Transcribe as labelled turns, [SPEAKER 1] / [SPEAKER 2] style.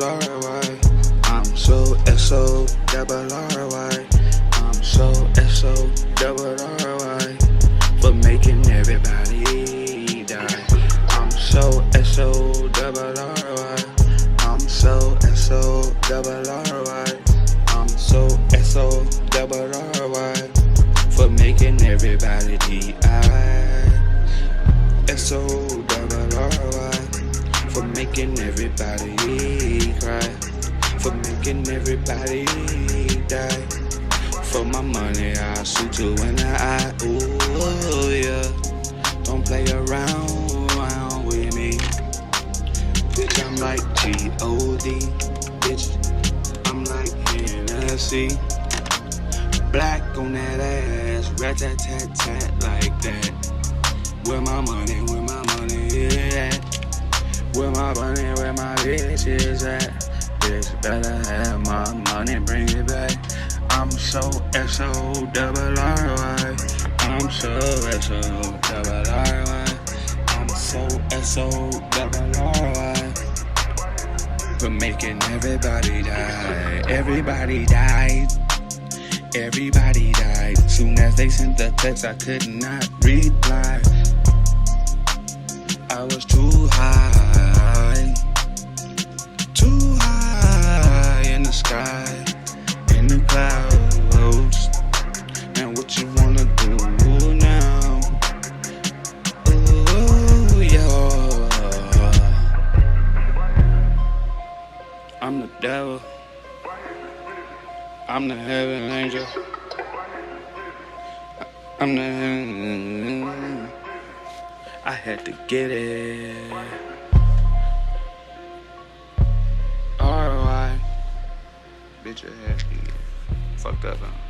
[SPEAKER 1] R-Y. I'm so S-O double R-Y. I'm so S-O double R-Y. For making everybody die. I'm so S-O double R-Y. I'm so S-O double R-Y. I'm so S-O double R-Y. For making everybody die. S-O double R-Y. For making everybody cry. For making everybody die. For my money, I shoot you in the eye. Ooh, yeah. Don't play around with me. Bitch, I'm like G-O-D. Bitch, I'm like Hennessy. Black on that ass, rat-tat-tat-tat like that. Where my money is at? Where my money, where my bitch is at? Bitch, better have my money, bring it back. I'm so S-O double R-Y. I'm so S-O double R-Y. I'm so S-O double R-Y. For making everybody die. Everybody died. Everybody died. Soon as they sent the text, I could not reply. I was too high. Too high in the sky. In the clouds. Now what you wanna do now? Ooh, yeah. I'm the devil. I'm the heaven angel. I'm the heaven. I had to get it. R-Y. Bitch, your head fucked up, huh?